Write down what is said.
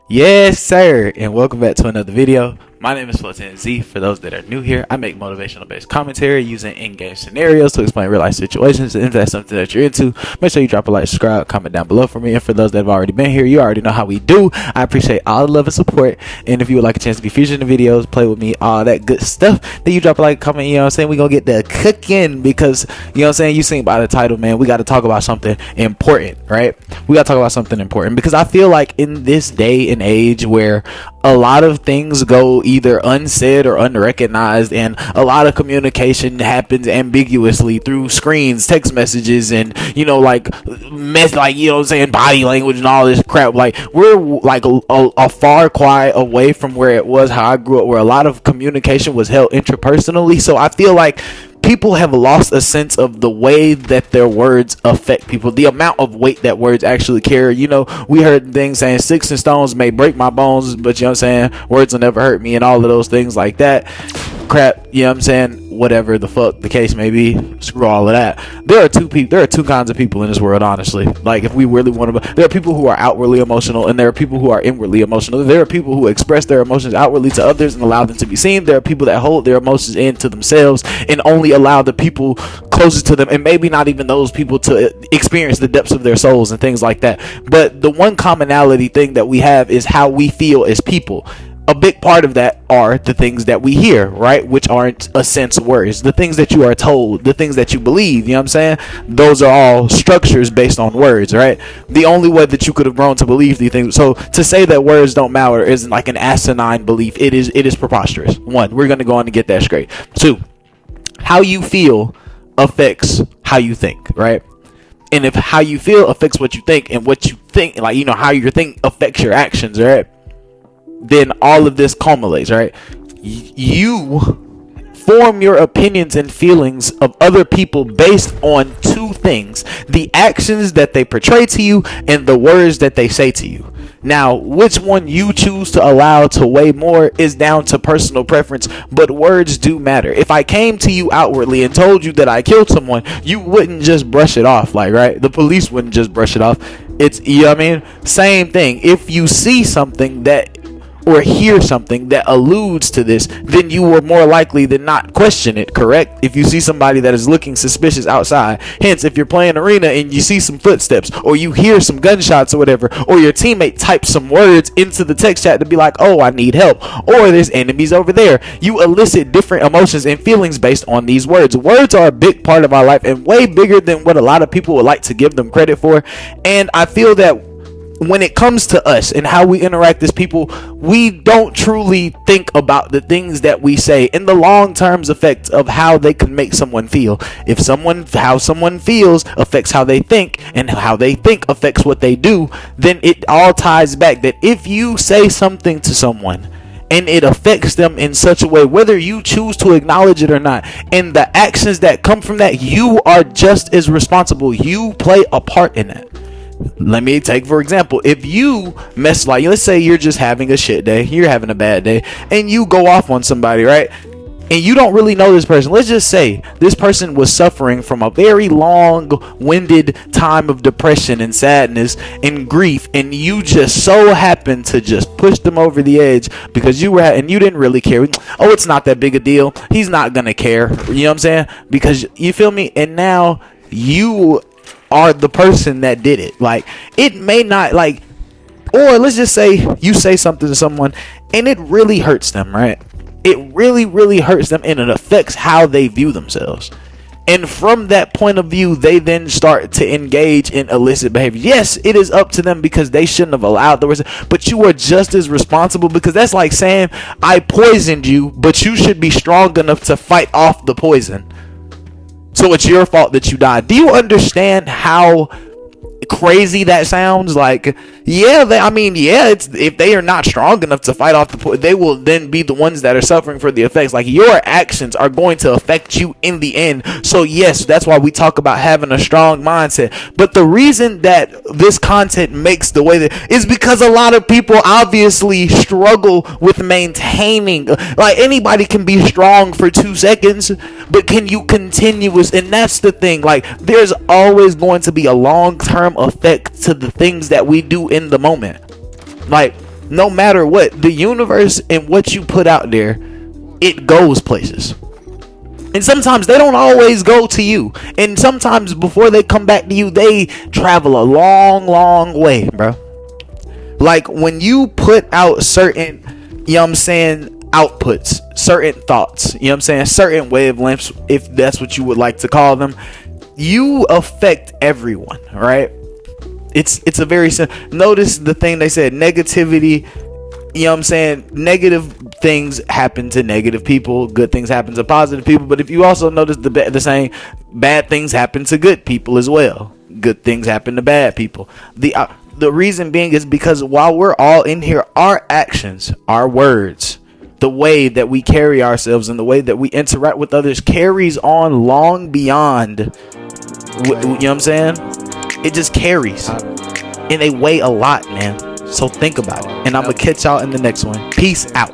Yes, sir, and welcome back to another video. My name is Flotin Z. For those that are new here, I make motivational based commentary using in-game scenarios to explain real life situations. And if that's something that you're into, make sure you drop a like, subscribe, comment down below for me. And for those that have already been here, you already know how we do. I appreciate all the love and support. And if you would like a chance to be featured in the videos, play with me, all that good stuff, then you drop a like, comment, you know what I'm saying? We're gonna get the cooking because, you know what I'm saying, you seen by the title, man, we got to talk about something important, right? We got to talk about something important because I feel like in this day and age where a lot of things go either unsaid or unrecognized, and a lot of communication happens ambiguously through screens, text messages, and you know, like like, you know what I'm saying, body language and all this crap. Like, we're like a far cry away from where it was how I grew up, where a lot of communication was held interpersonally. So I feel like people have lost a sense of the way that their words affect people, the amount of weight that words actually carry. You know, we heard things saying sticks and stones may break my bones, but you know what I'm saying, words will never hurt me, and all of those things like that crap, you know what I'm saying, whatever the fuck the case may be, screw all of that. There are two kinds of people in this world, honestly. Like, if we really want to, there are people who are outwardly emotional, and there are people who are inwardly emotional. There are people who express their emotions outwardly to others and allow them to be seen. There are people that hold their emotions into themselves and only allow the people closest to them, and maybe not even those people, to experience the depths of their souls and things like that. But the one commonality thing that we have is how we feel as people. A big part of that are the things that we hear, right? Which aren't a sense words. The things that you are told, the things that you believe, you know what I'm saying? Those are all structures based on words, right? The only way that you could have grown to believe these things. So to say that words don't matter isn't like an asinine belief. It is preposterous. One, we're going to go on and get that straight. Two, how you feel affects how you think, right? And if how you feel affects what you think, and what you think, like, you know, how your think affects your actions, right? Then all of this culminates, right? You form your opinions and feelings of other people based on two things: the actions that they portray to you and the words that they say to you. Now, which one you choose to allow to weigh more is down to personal preference, but words do matter. If I came to you outwardly and told you that I killed someone, you wouldn't just brush it off, like, right? The police wouldn't just brush it off. It's, you know what I mean? Same thing. If you see something that, or hear something that alludes to this, then you will more likely than not question it, correct? If you see somebody that is looking suspicious outside, hence, if you're playing arena and you see some footsteps, or you hear some gunshots or whatever, or your teammate types some words into the text chat to be like, oh, I need help, or there's enemies over there, you elicit different emotions and feelings based on these words. Words are a big part of our life, and way bigger than what a lot of people would like to give them credit for. And I feel that when it comes to us and how we interact as people, we don't truly think about the things that we say and the long term effects of how they can make someone feel. If how someone feels affects how they think, and how they think affects what they do, then it all ties back that if you say something to someone and it affects them in such a way, whether you choose to acknowledge it or not, and the actions that come from that, you are just as responsible. You play a part in that. Let me take, for example, if you mess, like, let's say you're just having a shit day, you're having a bad day, and you go off on somebody, right? And you don't really know this person. Let's just say this person was suffering from a very long-winded time of depression and sadness and grief, and you just so happened to just push them over the edge because you were, and you didn't really care. Oh, it's not that big a deal. He's not gonna care. You know what I'm saying? Because, you feel me? And now you are the person that did it. Like, it may not, like, or let's just say you say something to someone and it really hurts them, right? It really hurts them, and it affects how they view themselves. And from that point of view, they then start to engage in illicit behavior. Yes, it is up to them because they shouldn't have allowed the words, but you are just as responsible, because that's like saying I poisoned you, but you should be strong enough to fight off the poison. So it's your fault that you died. Do you understand how crazy that sounds? Like, yeah, it's, if they are not strong enough to fight off they will then be the ones that are suffering for the effects. Like, your actions are going to affect you in the end. So yes, that's why we talk about having a strong mindset. But the reason that this content makes the way that is because a lot of people obviously struggle with maintaining, like, anybody can be strong for 2 seconds, but can you continuous? And that's the thing. Like, there's always going to be a long-term effect to the things that we do in the moment. Like, No matter what, the universe and what you put out there, it goes places. And sometimes they don't always go to you. And sometimes before they come back to you, they travel a long, long way, bro. Like when you put out certain, you know what I'm saying, outputs, certain thoughts, you know what I'm saying, certain wavelengths, if that's what you would like to call them, you affect everyone, right? It's a very notice the thing they said, negativity, you know what I'm saying, negative things happen to negative people, good things happen to positive people. But if you also notice the saying, bad things happen to good people as well, good things happen to bad people. The reason being is because while we're all in here, our actions, our words, the way that we carry ourselves and the way that we interact with others carries on long beyond, you know what I'm saying? It just carries. And they weigh a lot, man. So think about it. And I'm going to catch y'all in the next one. Peace out.